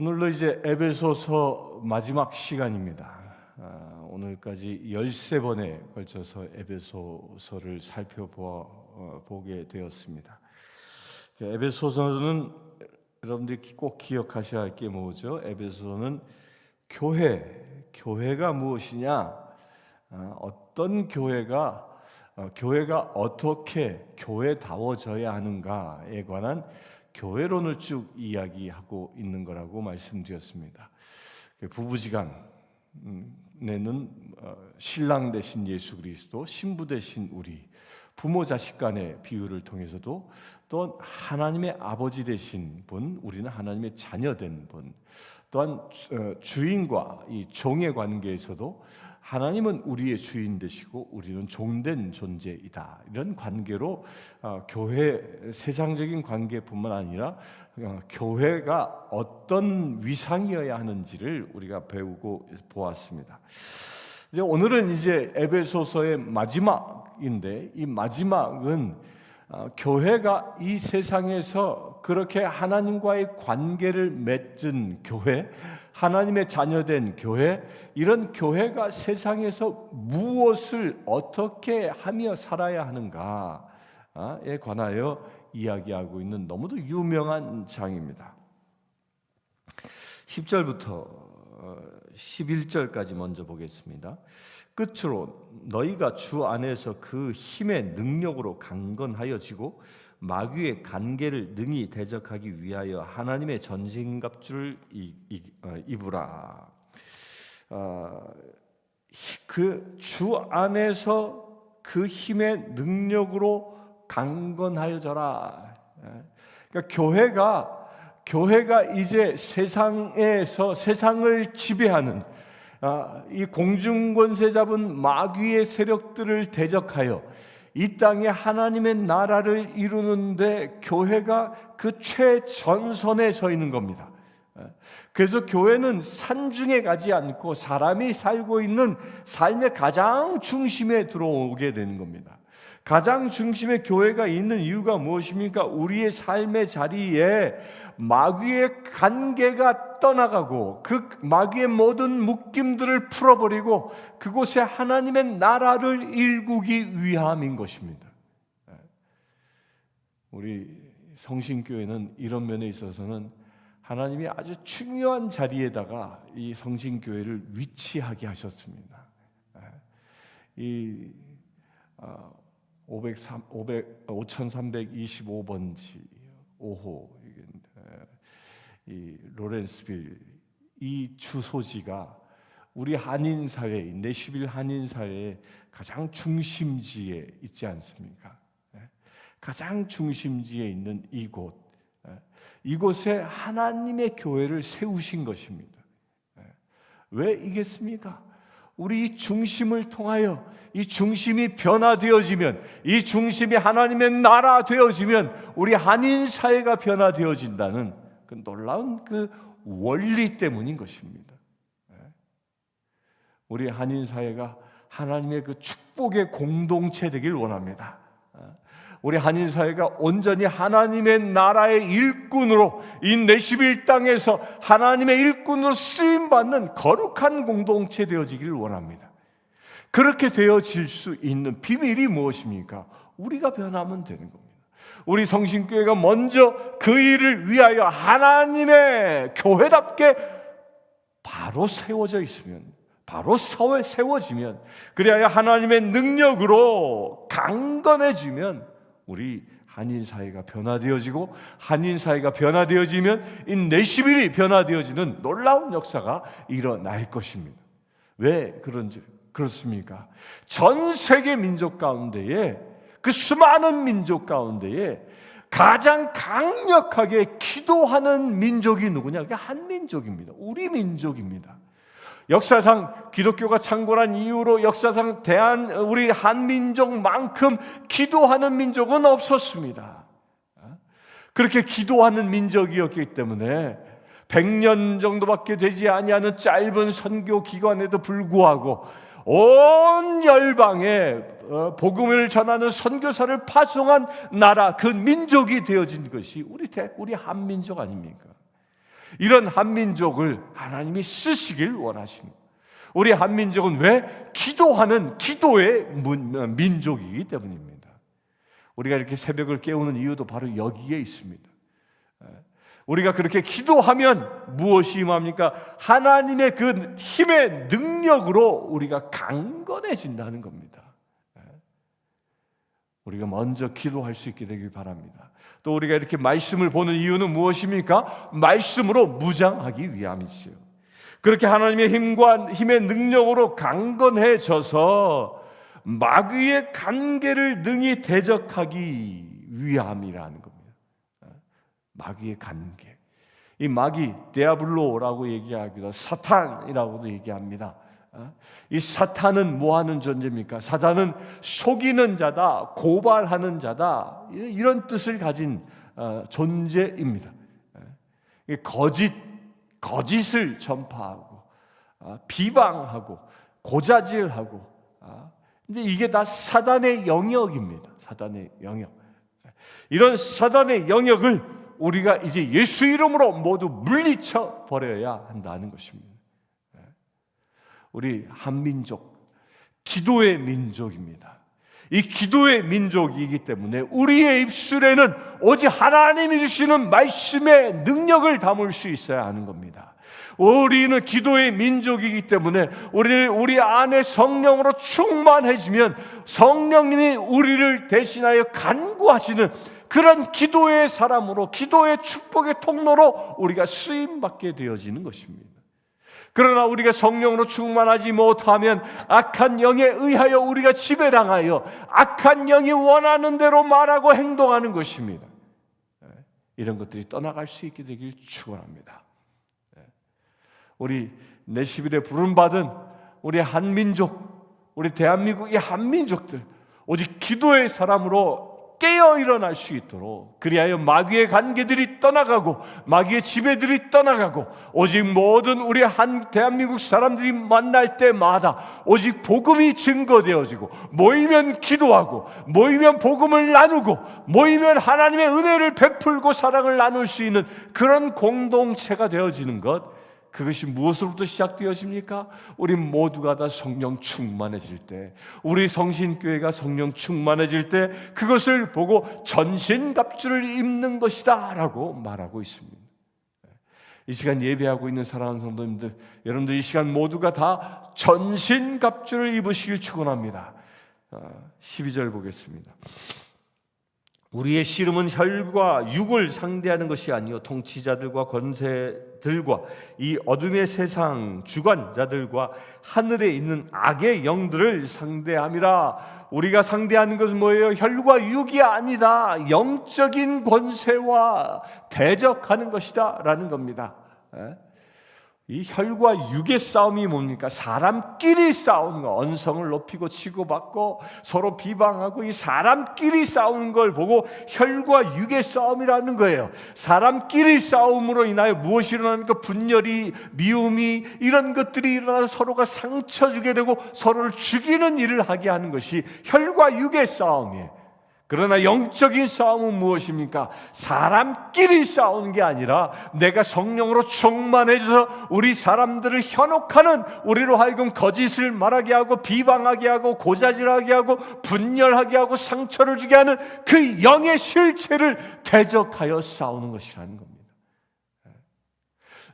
오늘로 이제 에베소서 마지막 시간입니다. 오늘까지 13번에 걸쳐서 에베소서를 살펴보게 되었습니다. 에베소서는 여러분들이 꼭 기억하셔야 할 게 뭐죠? 에베소서는 교회가 무엇이냐? 어떤 교회가 어떻게 교회다워져야 하는가에 관한 교회론을 쭉 이야기하고 있는 거라고 말씀드렸습니다. 부부지간에는 신랑 되신 예수 그리스도, 신부 되신 우리, 부모 자식 간의 비유를 통해서도 또 하나님의 아버지 되신 분, 우리는 하나님의 자녀된 분, 또한 주인과 이 종의 관계에서도 하나님은 우리의 주인 되시고 우리는 종된 존재이다. 이런 관계로 교회 세상적인 관계뿐만 아니라 교회가 어떤 위상이어야 하는지를 우리가 배우고 보았습니다. 이제 오늘은 이제 에베소서의 마지막인데 이 마지막은 교회가 이 세상에서 그렇게 하나님과의 관계를 맺은 교회, 하나님의 자녀된 교회, 이런 교회가 세상에서 무엇을 어떻게 하며 살아야 하는가에 관하여 이야기하고 있는 너무도 유명한 장입니다. 10절부터 11절까지 먼저 보겠습니다. 끝으로 너희가 주 안에서 그 힘의 능력으로 강건하여지고 마귀의 간계를 능히 대적하기 위하여 하나님의 전신갑주를 입으라. 그 주 안에서 그 힘의 능력으로 강건하여져라. 그러니까 교회가 이제 세상에서 세상을 지배하는 이 공중권세 잡은 마귀의 세력들을 대적하여 이 땅에 하나님의 나라를 이루는데 교회가 그 최전선에 서 있는 겁니다. 그래서 교회는 산중에 가지 않고 사람이 살고 있는 삶의 가장 중심에 들어오게 되는 겁니다. 가장 중심에 교회가 있는 이유가 무엇입니까? 우리의 삶의 자리에 마귀의 관계가 떠나가고 그 마귀의 모든 묶임들을 풀어버리고 그곳에 하나님의 나라를 일구기 위함인 것입니다. 우리 성신교회는 이런 면에 있어서는 하나님이 아주 중요한 자리에다가 이 성신교회를 위치하게 하셨습니다. 이 5325번지 5호 이 로렌스빌 이 주소지가 우리 한인 사회, 내시빌 한인 사회의 가장 중심지에 있지 않습니까? 가장 중심지에 있는 이곳에 하나님의 교회를 세우신 것입니다. 왜 이겠습니까? 우리 이 중심을 통하여 이 중심이 변화되어지면, 이 중심이 하나님의 나라 되어지면 우리 한인 사회가 변화되어진다는 그 놀라운 그 원리 때문인 것입니다. 우리 한인 사회가 하나님의 그 축복의 공동체 되길 원합니다. 우리 한인 사회가 온전히 하나님의 나라의 일꾼으로 이 내시빌 땅에서 하나님의 일꾼으로 쓰임 받는 거룩한 공동체 되어지기를 원합니다. 그렇게 되어질 수 있는 비밀이 무엇입니까? 우리가 변하면 되는 겁니다. 우리 성신교회가 먼저 그 일을 위하여 하나님의 교회답게 바로 세워져 있으면, 바로 세워지면, 그래야 하나님의 능력으로 강건해지면 우리 한인 사회가 변화되어지고, 한인 사회가 변화되어지면 이 내시빌이 변화되어지는 놀라운 역사가 일어날 것입니다. 왜 그렇습니까? 전 세계 민족 가운데에, 그 수많은 민족 가운데에 가장 강력하게 기도하는 민족이 누구냐? 그게 한민족입니다. 우리 민족입니다. 역사상 기독교가 창궐한 이후로 역사상 우리 한민족만큼 기도하는 민족은 없었습니다. 그렇게 기도하는 민족이었기 때문에 100년 정도밖에 되지 아니하는 짧은 선교 기간에도 불구하고 온 열방에 복음을 전하는 선교사를 파송한 나라, 그 민족이 되어진 것이 우리 한민족 아닙니까? 이런 한민족을 하나님이 쓰시길 원하십니다. 우리 한민족은 왜? 기도하는 기도의 민족이기 때문입니다. 우리가 이렇게 새벽을 깨우는 이유도 바로 여기에 있습니다. 우리가 그렇게 기도하면 무엇이 임합니까? 하나님의 그 힘의 능력으로 우리가 강건해진다는 겁니다. 우리가 먼저 기도할 수 있게 되길 바랍니다. 또 우리가 이렇게 말씀을 보는 이유는 무엇입니까? 말씀으로 무장하기 위함이지요. 그렇게 하나님의 힘의 능력으로 강건해져서 마귀의 간계를 능히 대적하기 위함이라는 겁니다. 마귀의 간계. 이 마귀, 디아블로라고 얘기하기도 사탄이라고도 얘기합니다. 이 사탄은 뭐 하는 존재입니까? 사탄은 속이는 자다, 고발하는 자다, 이런 뜻을 가진 존재입니다. 거짓을 전파하고 비방하고 고자질하고, 이제 이게 다 사단의 영역입니다. 사단의 영역. 이런 사단의 영역을 우리가 이제 예수 이름으로 모두 물리쳐 버려야 한다는 것입니다. 우리 한민족, 기도의 민족입니다. 이 기도의 민족이기 때문에 우리의 입술에는 오직 하나님이 주시는 말씀의 능력을 담을 수 있어야 하는 겁니다. 우리는 기도의 민족이기 때문에 우리 안에 성령으로 충만해지면 성령님이 우리를 대신하여 간구하시는 그런 기도의 사람으로, 기도의 축복의 통로로 우리가 쓰임받게 되어지는 것입니다. 그러나 우리가 성령으로 충만하지 못하면 악한 영에 의하여 우리가 지배당하여 악한 영이 원하는 대로 말하고 행동하는 것입니다. 이런 것들이 떠나갈 수 있게 되길 축원합니다. 우리 내시빌에 부름받은 우리 한민족, 우리 대한민국의 한민족들, 오직 기도의 사람으로 깨어 일어날 수 있도록, 그리하여 마귀의 관계들이 떠나가고 마귀의 지배들이 떠나가고 오직 모든 우리 대한민국 사람들이 만날 때마다 오직 복음이 증거되어지고, 모이면 기도하고, 모이면 복음을 나누고, 모이면 하나님의 은혜를 베풀고 사랑을 나눌 수 있는 그런 공동체가 되어지는 것, 그것이 무엇으로부터 시작되어집니까? 우리 모두가 다 성령 충만해질 때, 우리 성신교회가 성령 충만해질 때 그것을 보고 전신갑주를 입는 것이다 라고 말하고 있습니다. 이 시간 예배하고 있는 사랑하는 성도님들, 여러분들 이 시간 모두가 다 전신갑주를 입으시길 축원합니다. 12절 보겠습니다. 우리의 씨름은 혈과 육을 상대하는 것이 아니요 통치자들과 권세들과 이 어둠의 세상 주관자들과 하늘에 있는 악의 영들을 상대함이라. 우리가 상대하는 것은 뭐예요? 혈과 육이 아니다. 영적인 권세와 대적하는 것이다 라는 겁니다. 이 혈과 육의 싸움이 뭡니까? 사람끼리 싸우는 거, 언성을 높이고 치고받고 서로 비방하고 이 사람끼리 싸우는 걸 보고 혈과 육의 싸움이라는 거예요. 사람끼리 싸움으로 인하여 무엇이 일어납니까? 분열이, 미움이, 이런 것들이 일어나서 서로가 상처 주게 되고 서로를 죽이는 일을 하게 하는 것이 혈과 육의 싸움이에요. 그러나 영적인 싸움은 무엇입니까? 사람끼리 싸우는 게 아니라 내가 성령으로 충만해져서 우리 사람들을 현혹하는, 우리로 하여금 거짓을 말하게 하고 비방하게 하고 고자질하게 하고 분열하게 하고 상처를 주게 하는 그 영의 실체를 대적하여 싸우는 것이라는 겁니다.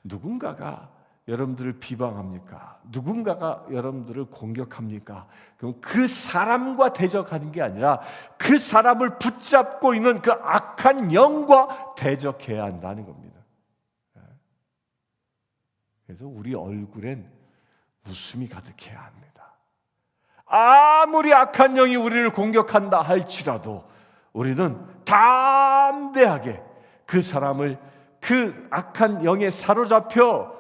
누군가가 여러분들을 비방합니까? 누군가가 여러분들을 공격합니까? 그럼 그 사람과 대적하는 게 아니라 그 사람을 붙잡고 있는 그 악한 영과 대적해야 한다는 겁니다. 그래서 우리 얼굴엔 웃음이 가득해야 합니다. 아무리 악한 영이 우리를 공격한다 할지라도 우리는 담대하게 그 사람을, 그 악한 영에 사로잡혀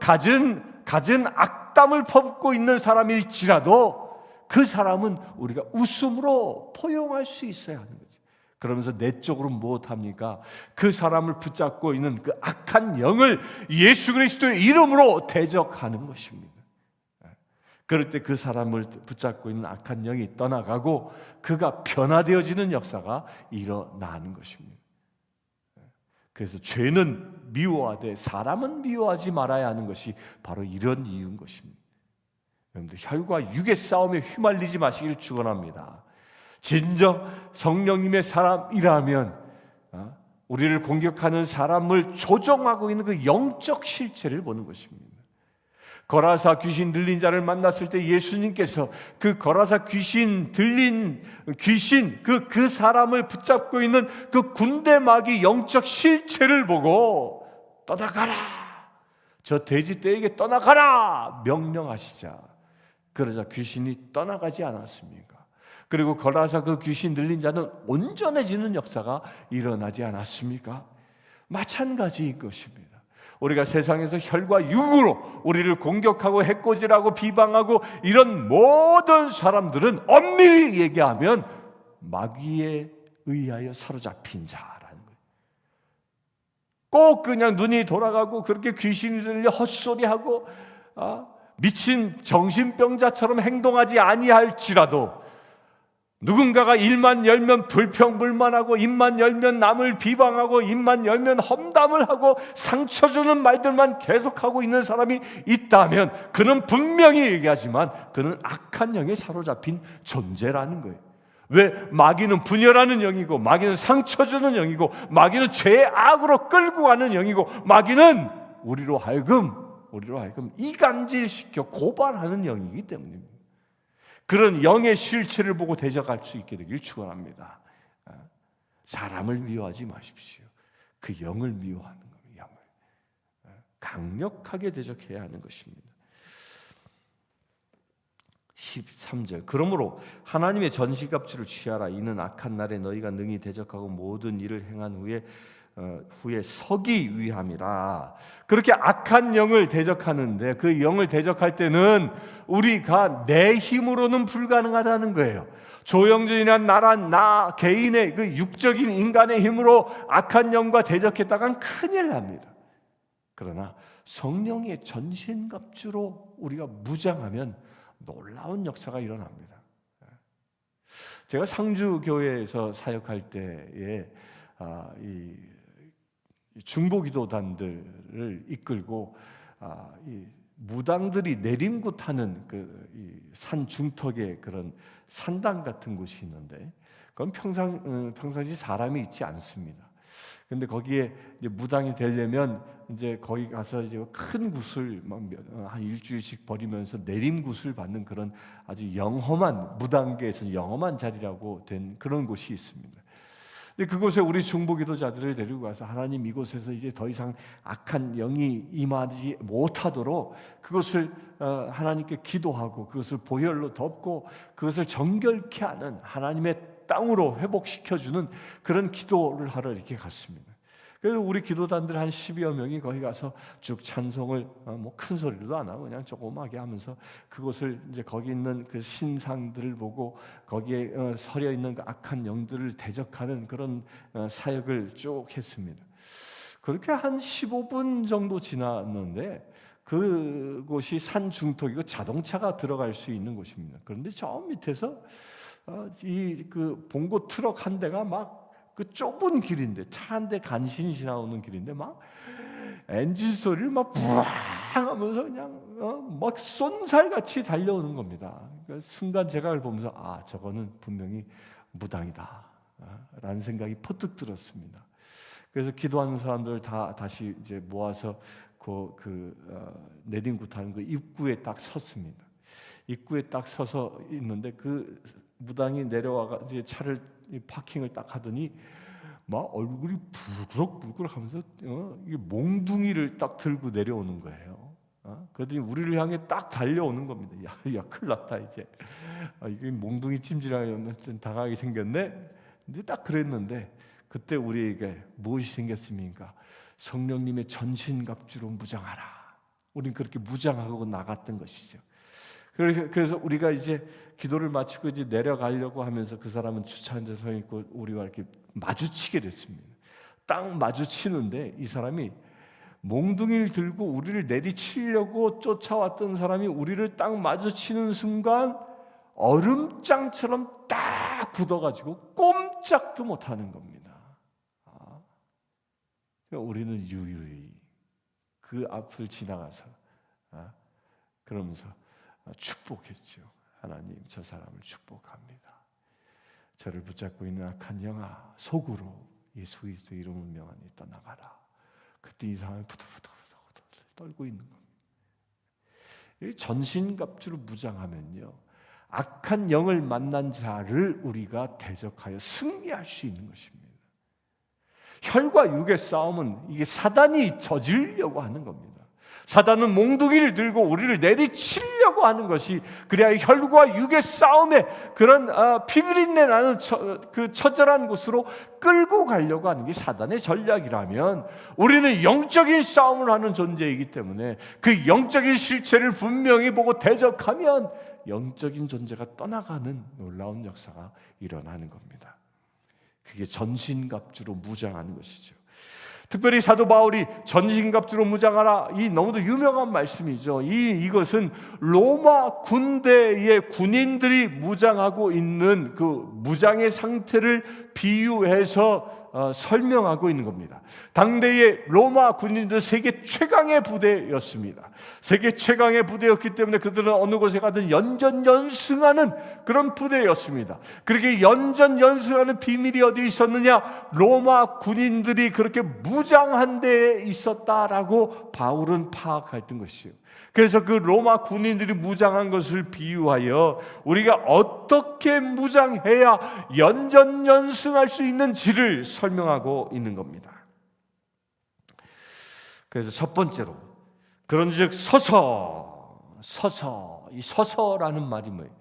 가진 악담을 퍼붓고 있는 사람일지라도 그 사람은 우리가 웃음으로 포용할 수 있어야 하는 거지. 그러면서 내적으로 무엇합니까? 그 사람을 붙잡고 있는 그 악한 영을 예수 그리스도의 이름으로 대적하는 것입니다. 그럴 때 그 사람을 붙잡고 있는 악한 영이 떠나가고 그가 변화되어지는 역사가 일어나는 것입니다. 그래서 죄는 미워하되 사람은 미워하지 말아야 하는 것이 바로 이런 이유인 것입니다. 여러분들, 혈과 육의 싸움에 휘말리지 마시길 축원합니다. 진정 성령님의 사람이라면 우리를 공격하는 사람을 조종하고 있는 그 영적 실체를 보는 것입니다. 거라사 귀신 들린 자를 만났을 때 예수님께서 그 거라사 귀신 들린 귀신 그 사람을 붙잡고 있는 그 군대 마귀 영적 실체를 보고 떠나가라, 저 돼지떼에게 떠나가라 명령하시자. 그러자 귀신이 떠나가지 않았습니까? 그리고 거라사 그 귀신 들린 자는 온전해지는 역사가 일어나지 않았습니까? 마찬가지인 것입니다. 우리가 세상에서 혈과 육으로 우리를 공격하고 해코지하고 비방하고 이런 모든 사람들은 엄밀히 얘기하면 마귀에 의하여 사로잡힌 자라는 거예요. 꼭 그냥 눈이 돌아가고 그렇게 귀신이 들려 헛소리하고 미친 정신병자처럼 행동하지 아니할지라도 누군가가 입만 열면 불평불만하고 입만 열면 남을 비방하고 입만 열면 험담을 하고 상처 주는 말들만 계속하고 있는 사람이 있다면 그는 분명히 얘기하지만 그는 악한 영에 사로잡힌 존재라는 거예요. 왜? 마귀는 분열하는 영이고 마귀는 상처 주는 영이고 마귀는 죄의 악으로 끌고 가는 영이고 마귀는 우리로 하여금 이간질시켜 고발하는 영이기 때문입니다. 그런 영의 실체를 보고 대적할 수 있게 되길 축원합니다. 사람을 미워하지 마십시오. 그 영을 미워하는 겁니다. 영을 강력하게 대적해야 하는 것입니다. 13절 그러므로 하나님의 전시갑주를 취하라. 이는 악한 날에 너희가 능히 대적하고 모든 일을 행한 후에 서기 위함이라. 그렇게 악한 영을 대적하는데 그 영을 대적할 때는 우리가 내 힘으로는 불가능하다는 거예요. 조영준이나 나 개인의 그 육적인 인간의 힘으로 악한 영과 대적했다간 큰일 납니다. 그러나 성령의 전신갑주로 우리가 무장하면 놀라운 역사가 일어납니다. 제가 상주교회에서 사역할 때에 이 중보기도단들을 이끌고 이 무당들이 내림굿하는 그 산 중턱에 그런 산당 같은 곳이 있는데 그건 평상시 사람이 있지 않습니다. 근데 거기에 이제 무당이 되려면 이제 거기 가서 이제 큰 굿을 한 일주일씩 버리면서 내림굿을 받는 그런 아주 영험한 무당계에서 영험한 자리라고 된 그런 곳이 있습니다. 근데 그곳에 우리 중보기도자들을 데리고 가서 하나님 이곳에서 이제 더 이상 악한 영이 임하지 못하도록 그것을 하나님께 기도하고 그것을 보혈로 덮고 그것을 정결케 하는 하나님의 땅으로 회복시켜주는 그런 기도를 하러 이렇게 갔습니다. 그래서 우리 기도단들 한 10여 명이 거기 가서 쭉 찬송을 뭐 큰 소리로도 안 하고 그냥 조그맣게 하면서 그곳을 이제 거기 있는 그 신상들을 보고 거기에 서려 있는 그 악한 영들을 대적하는 그런 사역을 쭉 했습니다. 그렇게 한 15분 정도 지났는데 그곳이 산 중턱이고 자동차가 들어갈 수 있는 곳입니다. 그런데 저 밑에서 이 그 봉고 트럭 한 대가 막 그 좁은 길인데 차 한 대 간신히 지나오는 길인데 막 엔진 소리를 막 부앙 하면서 그냥 막 쏜살같이 달려오는 겁니다. 그러니까 순간 제가 그걸 보면서 저거는 분명히 무당이다 라는 생각이 퍼뜩 들었습니다. 그래서 기도하는 사람들 다 다시 이제 모아서 내림굿하는 그 입구에 딱 섰습니다. 입구에 딱 서서 있는데 그 무당이 내려와가 이제 차를 파킹을 딱 하더니 막 얼굴이 부그럭부그럭하면서 이 몽둥이를 딱 들고 내려오는 거예요. 그러더니 우리를 향해 딱 달려오는 겁니다. 야 큰일 났다 이제. 이게 몽둥이 찜질하면 당하게 생겼네. 근데 딱 그랬는데 그때 우리에게 무엇이 생겼습니까? 성령님의 전신갑주로 무장하라. 우리는 그렇게 무장하고 나갔던 것이죠. 그래서 우리가 이제 기도를 마치고 이제 내려가려고 하면서 그 사람은 주차한 데 서 있고 우리와 이렇게 마주치게 됐습니다. 딱 마주치는데 이 사람이 몽둥이를 들고 우리를 내리치려고 쫓아왔던 사람이 우리를 딱 마주치는 순간 얼음장처럼 딱 굳어가지고 꼼짝도 못하는 겁니다. 우리는 유유히 그 앞을 지나가서 그러면서 축복했죠. 하나님, 저 사람을 축복합니다. 저를 붙잡고 있는 악한 영아, 속으로 예수 그리스도 이름을 명하니 떠나가라. 그때 이 사람이 부들부들 떨고 있는 겁니다. 전신갑주로 무장하면요, 악한 영을 만난 자를 우리가 대적하여 승리할 수 있는 것입니다. 혈과 육의 싸움은 이게 사단이 저지르려고 하는 겁니다. 사단은 몽둥이를 들고 우리를 내리치려고 하는 것이, 그래야 혈과 육의 싸움에 그런 피비린내 나는 그 처절한 곳으로 끌고 가려고 하는 게 사단의 전략이라면, 우리는 영적인 싸움을 하는 존재이기 때문에 그 영적인 실체를 분명히 보고 대적하면 영적인 존재가 떠나가는 놀라운 역사가 일어나는 겁니다. 그게 전신갑주로 무장하는 것이죠. 특별히 사도 바울이 전신갑주로 무장하라, 이 너무도 유명한 말씀이죠. 이것은 로마 군대의 군인들이 무장하고 있는 그 무장의 상태를 비유해서 설명하고 있는 겁니다. 당대의 로마 군인들 세계 최강의 부대였습니다. 세계 최강의 부대였기 때문에 그들은 어느 곳에 가든 연전연승하는 그런 부대였습니다. 그렇게 연전연승하는 비밀이 어디 있었느냐? 로마 군인들이 그렇게 무장한 데에 있었다라고 바울은 파악했던 것이요. 그래서 그 로마 군인들이 무장한 것을 비유하여 우리가 어떻게 무장해야 연전연승할 수 있는지를 설명하고 있는 겁니다. 그래서 첫 번째로, 그런즉 서서, 이 서서라는 말이 뭐예요?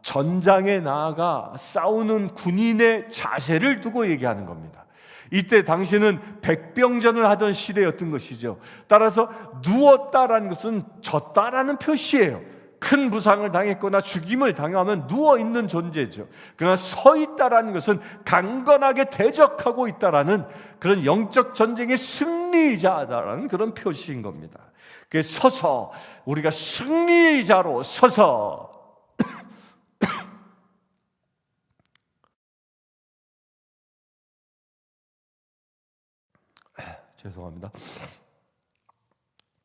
전장에 나아가 싸우는 군인의 자세를 두고 얘기하는 겁니다. 이때 당시는 백병전을 하던 시대였던 것이죠. 따라서 누웠다라는 것은 졌다라는 표시예요. 큰 부상을 당했거나 죽임을 당하면 누워있는 존재죠. 그러나 서 있다라는 것은 강건하게 대적하고 있다라는 그런 영적 전쟁의 승리자다라는 그런 표시인 겁니다. 그래서 서서, 우리가 승리자로 서서 죄송합니다.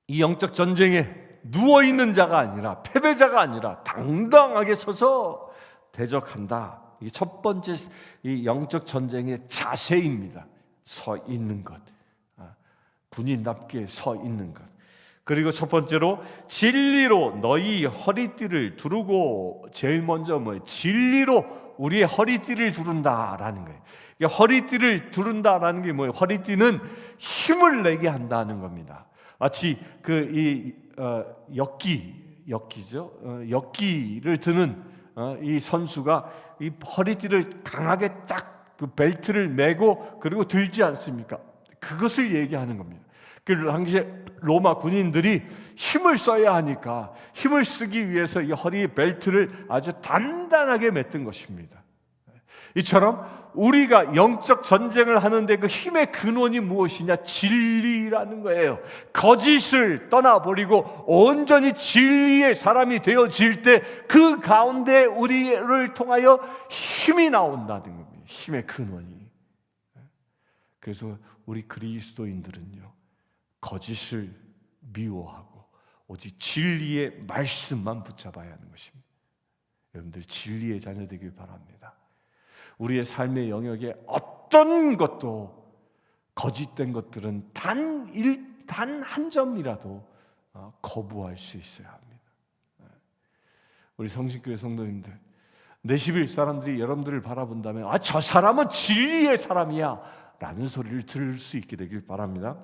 이 영적 전쟁에 누워있는 자가 아니라, 패배자가 아니라 당당하게 서서 대적한다. 이게 첫 번째 이 영적 전쟁의 자세입니다. 서 있는 것, 군인답게 서 있는 것. 그리고 첫 번째로 진리로 너희 허리띠를 두르고, 제일 먼저 진리로 우리의 허리띠를 두른다라는 거예요. 허리띠를 두른다라는 게 뭐예요? 허리띠는 힘을 내게 한다는 겁니다. 마치 역기죠. 역기를 드는 이 선수가 이 허리띠를 강하게 딱 그 벨트를 메고 그리고 들지 않습니까? 그것을 얘기하는 겁니다. 그 당시에 로마 군인들이 힘을 써야 하니까 힘을 쓰기 위해서 이 허리 벨트를 아주 단단하게 맸던 것입니다. 이처럼 우리가 영적 전쟁을 하는데 그 힘의 근원이 무엇이냐? 진리라는 거예요. 거짓을 떠나버리고 온전히 진리의 사람이 되어질 때 그 가운데 우리를 통하여 힘이 나온다는 겁니다. 힘의 근원이. 그래서 우리 그리스도인들은요, 거짓을 미워하고 오직 진리의 말씀만 붙잡아야 하는 것입니다. 여러분들 진리의 자녀 되길 바랍니다. 우리의 삶의 영역에 어떤 것도, 거짓된 것들은 단 한 점이라도 거부할 수 있어야 합니다. 우리 성신교회 성도님들, 내시빌 사람들이 여러분들을 바라본다면 저 사람은 진리의 사람이야 라는 소리를 들을 수 있게 되길 바랍니다.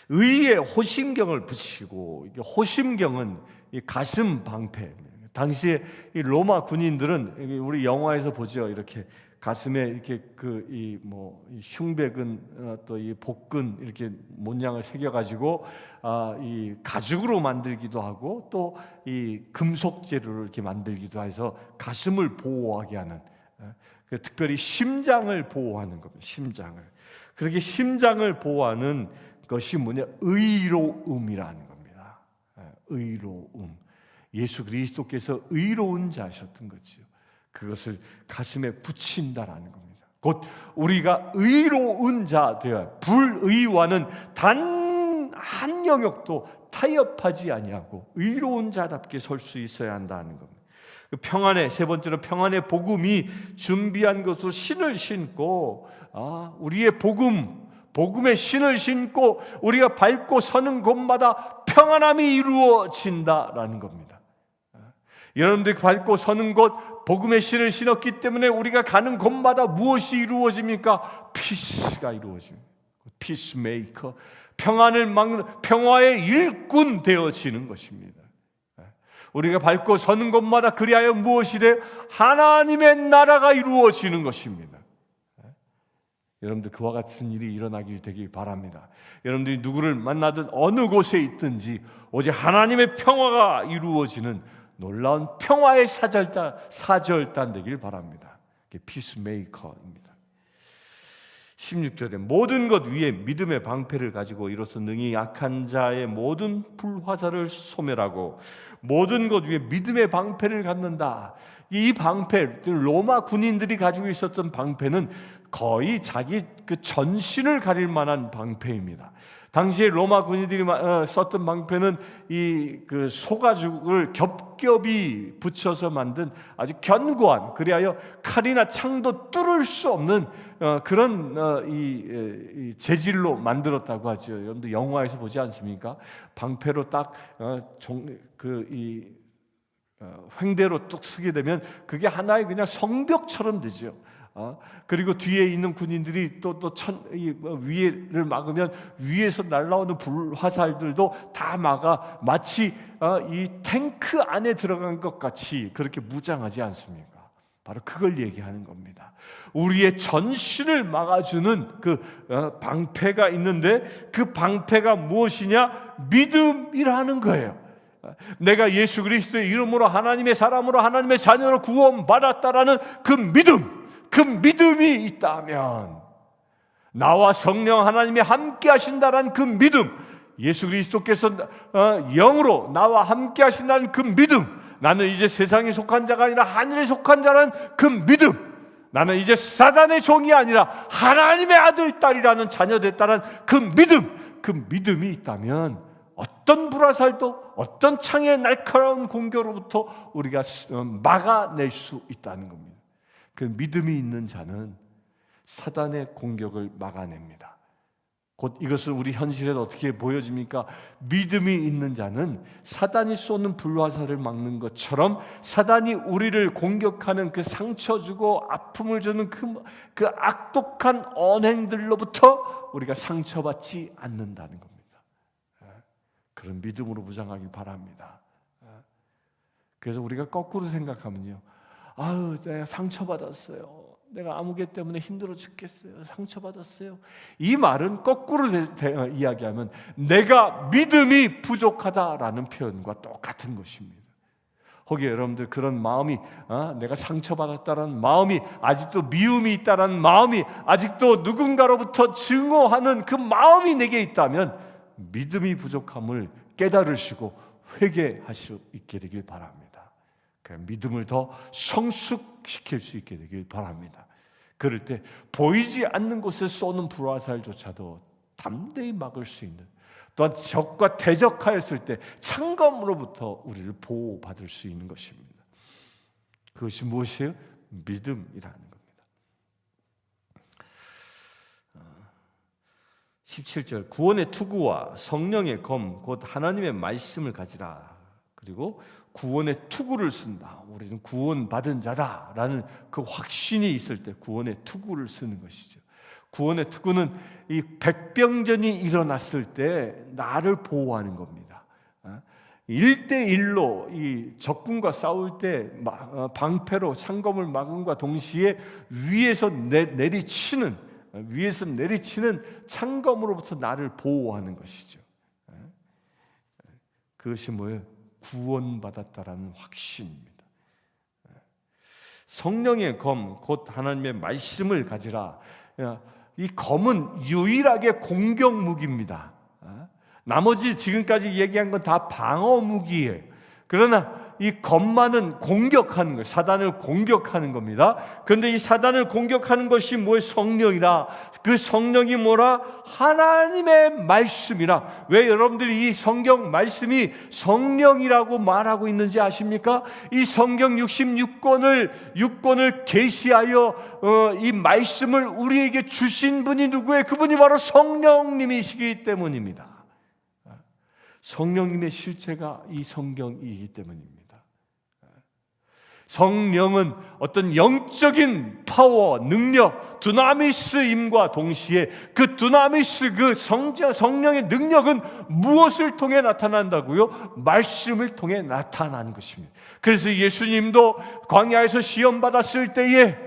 의의 호심경을 붙이고, 호심경은 이 가슴 방패. 당시에 이 로마 군인들은, 우리 영화에서 보죠, 이렇게 가슴에 이렇게 이 흉배근 또 이 복근 이렇게 모양을 새겨가지고 이 가죽으로 만들기도 하고 또 이 금속 재료를 이렇게 만들기도 해서 가슴을 보호하게 하는, 특별히 심장을 보호하는 겁니다. 심장을. 그렇게 심장을 보호하는 것이 뭐냐? 의로움이라는 겁니다. 의로움. 예수 그리스도께서 의로운 자셨던 거지요. 그것을 가슴에 붙인다라는 겁니다. 곧 우리가 의로운 자 되어야, 불의와는 단 한 영역도 타협하지 아니하고 의로운 자답게 설 수 있어야 한다는 겁니다. 평안의 세 번째로 평안의 복음이 준비한 것으로 신을 신고, 우리의 복음의 신을 신고 우리가 밟고 서는 곳마다 평안함이 이루어진다라는 겁니다. 여러분들이 밟고 서는 곳 복음의 신을 신었기 때문에 우리가 가는 곳마다 무엇이 이루어집니까? 피스가 이루어집니다. 피스메이커, 평안을 막는, 평화의 일꾼 되어지는 것입니다. 우리가 밟고 서는 곳마다 그리하여 무엇이 돼요? 하나님의 나라가 이루어지는 것입니다. 여러분들 그와 같은 일이 일어나길 되길 바랍니다. 여러분들이 누구를 만나든 어느 곳에 있든지 오직 하나님의 평화가 이루어지는 놀라운 평화의 사절단 되길 바랍니다. 그게 피스메이커입니다. 16절에 모든 것 위에 믿음의 방패를 가지고 이로써 능히 약한 자의 모든 불화살을 소멸하고, 모든 것 위에 믿음의 방패를 갖는다. 이 방패, 로마 군인들이 가지고 있었던 방패는 거의 자기 그 전신을 가릴 만한 방패입니다. 당시에 로마 군인들이 썼던 방패는 이 그 소가죽을 겹겹이 붙여서 만든 아주 견고한, 그리하여 칼이나 창도 뚫을 수 없는 그런 이 재질로 만들었다고 하죠. 여러분들 영화에서 보지 않습니까? 방패로 딱 횡대로 뚝 쓰게 되면 그게 하나의 그냥 성벽처럼 되죠. 그리고 뒤에 있는 군인들이 또 위를 막으면 위에서 날아오는 불화살들도 다 막아 마치 이 탱크 안에 들어간 것 같이 그렇게 무장하지 않습니까? 바로 그걸 얘기하는 겁니다. 우리의 전신을 막아주는 그 방패가 있는데, 그 방패가 무엇이냐? 믿음이라는 거예요. 내가 예수 그리스도의 이름으로 하나님의 사람으로 하나님의 자녀로 구원받았다라는 그 믿음이 있다면, 나와 성령 하나님이 함께 하신다라는 그 믿음, 예수 그리스도께서 영으로 나와 함께 하신다는 그 믿음, 나는 이제 세상에 속한 자가 아니라 하늘에 속한 자라는 그 믿음, 나는 이제 사단의 종이 아니라 하나님의 아들 딸이라는 자녀 됐다는 그 믿음이 있다면 어떤 불화살도, 어떤 창의 날카로운 공격으로부터 우리가 막아낼 수 있다는 겁니다. 그 믿음이 있는 자는 사단의 공격을 막아냅니다. 곧 이것을 우리 현실에도 어떻게 보여집니까? 믿음이 있는 자는 사단이 쏘는 불화살을 막는 것처럼 사단이 우리를 공격하는 그 상처 주고 아픔을 주는 그 악독한 언행들로부터 우리가 상처받지 않는다는 겁니다. 그런 믿음으로 무장하길 바랍니다. 그래서 우리가 거꾸로 생각하면요, 내가 상처받았어요, 내가 아무개 때문에 힘들어 죽겠어요, 상처받았어요. 이 말은 거꾸로 이야기하면 내가 믿음이 부족하다라는 표현과 똑같은 것입니다. 거기에 여러분들 그런 마음이, 내가 상처받았다라는 마음이, 아직도 미움이 있다라는 마음이, 아직도 누군가로부터 증오하는 그 마음이 내게 있다면 믿음이 부족함을 깨달으시고 회개하실 수 있게 되길 바랍니다. 믿음을 더 성숙시킬 수 있게 되길 바랍니다. 그럴 때 보이지 않는 곳에 쏘는 불화살조차도 담대히 막을 수 있는, 또한 적과 대적하였을 때 창검으로부터 우리를 보호받을 수 있는 것입니다. 그것이 무엇이에요? 믿음이라는 겁니다. 17절, 구원의 투구와 성령의 검 곧 하나님의 말씀을 가지라. 그리고 구원의 투구를 쓴다. 우리는 구원받은 자다라는 그 확신이 있을 때 구원의 투구를 쓰는 것이죠. 구원의 투구는 이 백병전이 일어났을 때 나를 보호하는 겁니다. 1대1로 이 적군과 싸울 때 방패로 창검을 막음과 동시에 위에서 내리치는 창검으로부터 나를 보호하는 것이죠. 그것이 뭐예요? 구원받았다라는 확신입니다. 성령의 검 곧 하나님의 말씀을 가지라. 이 검은 유일하게 공격 무기입니다. 나머지 지금까지 얘기한 건 다 방어 무기예요. 그러나 이 겁많은 공격하는 거, 사단을 공격하는 겁니다. 그런데 이 사단을 공격하는 것이 뭐예요? 성령이라. 그 성령이 뭐라? 하나님의 말씀이라. 왜 여러분들이 이 성경 말씀이 성령이라고 말하고 있는지 아십니까? 이 성경 66권을 계시하여 이 말씀을 우리에게 주신 분이 누구예요? 그분이 바로 성령님이시기 때문입니다. 성령님의 실체가 이 성경이기 때문입니다. 성령은 어떤 영적인 파워, 능력, 두나미스임과 동시에 그 두나미스, 그 성령의 능력은 무엇을 통해 나타난다고요? 말씀을 통해 나타나는 것입니다. 그래서 예수님도 광야에서 시험 받았을 때에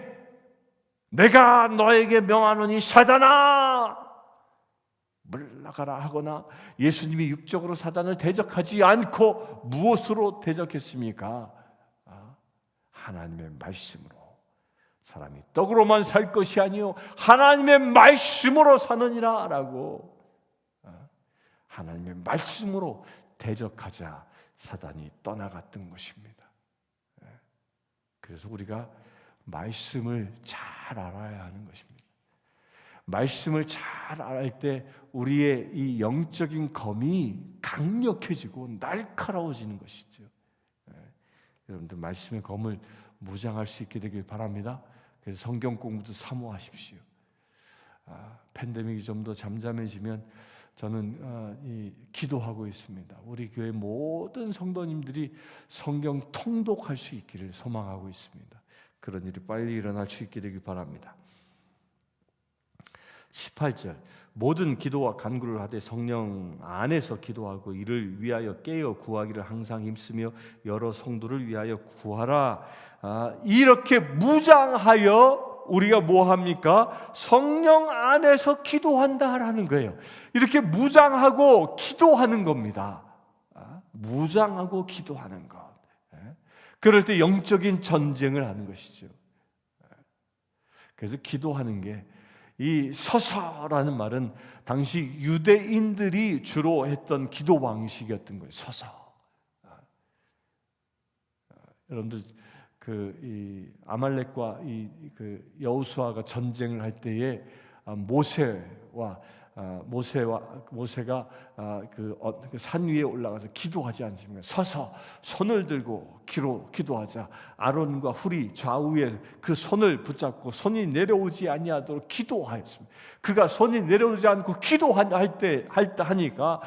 내가 너에게 명하노니 사단아 물러가라 하거나, 예수님이 육적으로 사단을 대적하지 않고 무엇으로 대적했습니까? 하나님의 말씀으로. 사람이 떡으로만 살 것이 아니요 하나님의 말씀으로 사느니라 라고, 하나님의 말씀으로 대적하자 사단이 떠나갔던 것입니다. 그래서 우리가 말씀을 잘 알아야 하는 것입니다. 말씀을 잘 알 때 우리의 이 영적인 검이 강력해지고 날카로워지는 것이죠. 여러분들 말씀의 검을 무장할 수 있게 되길 바랍니다. 그래서 성경 공부도 사모하십시오. 팬데믹이 좀 더 잠잠해지면 저는 기도하고 있습니다. 우리 교회 모든 성도님들이 성경 통독할 수 있기를 소망하고 있습니다. 그런 일이 빨리 일어날 수 있게 되길 바랍니다. 18절, 모든 기도와 간구를 하되 성령 안에서 기도하고 이를 위하여 깨어 구하기를 항상 힘쓰며 여러 성도를 위하여 구하라. 이렇게 무장하여 우리가 뭐 합니까? 성령 안에서 기도한다라는 거예요. 이렇게 무장하고 기도하는 겁니다. 무장하고 기도하는 것. 그럴 때 영적인 전쟁을 하는 것이죠. 그래서 기도하는 게, 이 서서라는 말은 당시 유대인들이 주로 했던 기도 방식이었던 거예요. 서서. 여러분들 이 아말렉과 그 여호수아가 전쟁을 할 때에 모세가 그 산 위에 올라가서 기도하지 않습니까? 서서 손을 들고 기도하자. 아론과 훌이 좌우에 그 손을 붙잡고 손이 내려오지 아니하도록 기도하였습니다. 그가 손이 내려오지 않고 하니까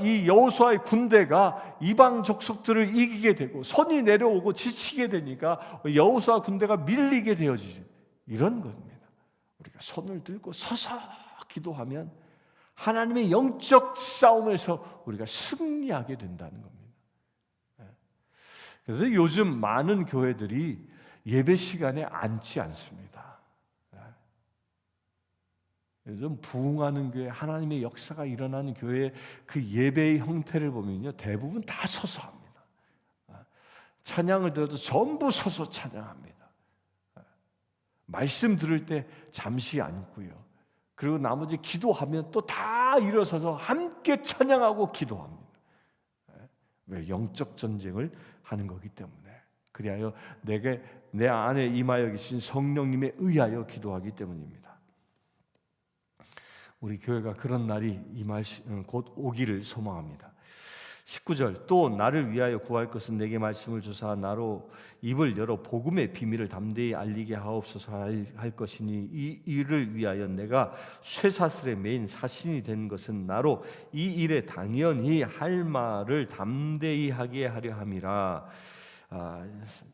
이 여호수아의 군대가 이방 족속들을 이기게 되고 손이 내려오고 지치게 되니까 여호수아 군대가 밀리게 되어지죠. 이런 겁니다. 우리가 손을 들고 서서 기도하면 하나님의 영적 싸움에서 우리가 승리하게 된다는 겁니다. 그래서 요즘 많은 교회들이 예배 시간에 앉지 않습니다. 요즘 부흥하는 교회, 하나님의 역사가 일어나는 교회의 그 예배의 형태를 보면요, 대부분 다 서서 합니다. 찬양을 들어도 전부 서서 찬양합니다. 말씀 들을 때 잠시 앉고요. 그리고 나머지 기도하면 또 다 일어서서 함께 찬양하고 기도합니다. 왜? 영적 전쟁을 하는 거기 때문에. 그리하여 내 안에 임하여 계신 성령님에 의하여 기도하기 때문입니다. 우리 교회가 그런 날이 곧 오기를 소망합니다. 19절, 또 나를 위하여 구할 것은 내게 말씀을 주사 나로 입을 열어 복음의 비밀을 담대히 알리게 하옵소서 할 것이니 이 일을 위하여 내가 쇠사슬에 매인 사신이 된 것은 나로 이 일에 당연히 할 말을 담대히 하게 하려 함이라.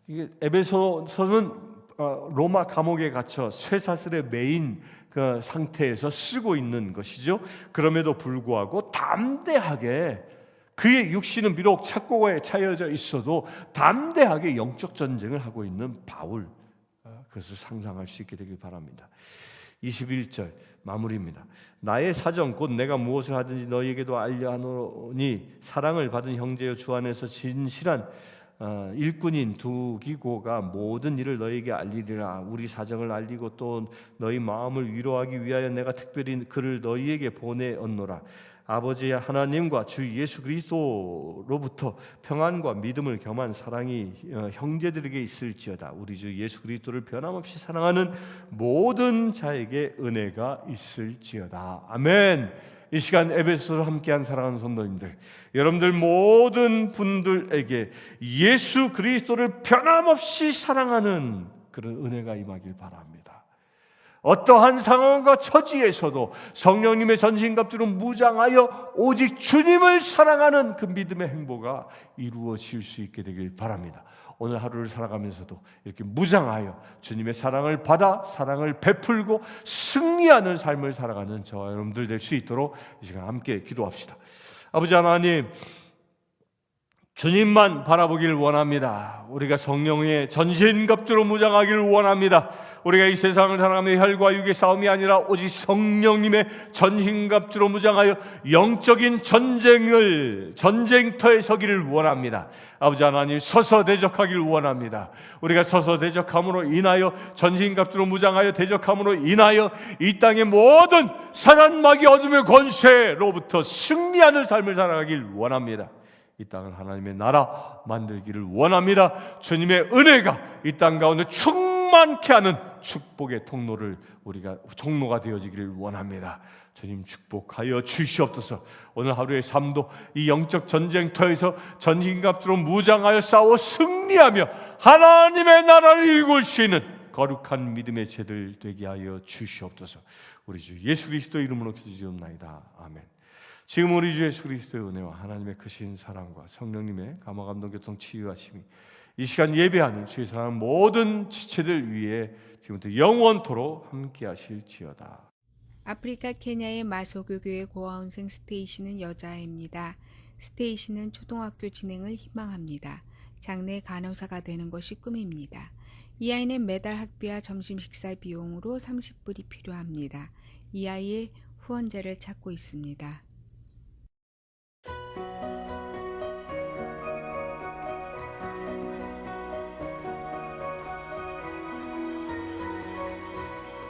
이게 에베소서는 로마 감옥에 갇혀 쇠사슬에 매인 그 상태에서 쓰고 있는 것이죠. 그럼에도 불구하고 담대하게, 그의 육신은 비록 착고에 차여져 있어도 담대하게 영적 전쟁을 하고 있는 바울, 그것을 상상할 수 있게 되길 바랍니다. 21절 마무리입니다. 나의 사정 곧 내가 무엇을 하든지 너희에게도 알려 하노니 사랑을 받은 형제여 주 안에서 진실한 일꾼인 두기고가 모든 일을 너희에게 알리리라. 우리 사정을 알리고 또 너희 마음을 위로하기 위하여 내가 특별히 그를 너희에게 보내었노라. 아버지 하나님과 주 예수 그리스도로부터 평안과 믿음을 겸한 사랑이 형제들에게 있을지어다. 우리 주 예수 그리스도를 변함없이 사랑하는 모든 자에게 은혜가 있을지어다. 아멘. 이 시간 에베소를 함께한 사랑하는 성도님들, 여러분들 모든 분들에게 예수 그리스도를 변함없이 사랑하는 그런 은혜가 임하길 바랍니다. 어떠한 상황과 처지에서도 성령님의 전신갑주로 무장하여 오직 주님을 사랑하는 그 믿음의 행보가 이루어질 수 있게 되길 바랍니다. 오늘 하루를 살아가면서도 이렇게 무장하여 주님의 사랑을 받아 사랑을 베풀고 승리하는 삶을 살아가는 저와 여러분들 될 수 있도록 이 시간 함께 기도합시다. 아버지 하나님, 주님만 바라보길 원합니다. 우리가 성령의 전신갑주로 무장하기를 원합니다. 우리가 이 세상을 살아가며 혈과 육의 싸움이 아니라 오직 성령님의 전신갑주로 무장하여 영적인 전쟁터에 서기를 원합니다. 아버지 하나님, 서서 대적하기를 원합니다. 우리가 서서 대적함으로 인하여 전신갑주로 무장하여 대적함으로 인하여 이 땅의 모든 사단 마귀 어둠의 권세로부터 승리하는 삶을 살아가길 원합니다. 이 땅을 하나님의 나라 만들기를 원합니다. 주님의 은혜가 이 땅 가운데 충만케 하는 축복의 통로가 되어지기를 원합니다. 주님 축복하여 주시옵소서. 오늘 하루의 삶도 이 영적 전쟁터에서 전신갑주로 무장하여 싸워 승리하며 하나님의 나라를 이룰 수 있는 거룩한 믿음의 제들 되게 하여 주시옵소서. 우리 주 예수 그리스도 이름으로 기도드리옵나이다. 아멘. 지금 우리 주 예수 그리스도의 은혜와 하나님의 크신 사랑과 성령님의 감화 감동 교통 치유하심이 이 시간 예배하는 주의 사랑하는 모든 지체들 위해 지금부터 영원토록 함께 하실지어다. 아프리카 케냐의 마소교교회 고아원생 스테이시는 여자아이입니다. 스테이시는 초등학교 진행을 희망합니다. 장래 간호사가 되는 것이 꿈입니다. 이 아이는 매달 학비와 점심 식사 비용으로 30불이 필요합니다. 이 아이의 후원자를 찾고 있습니다.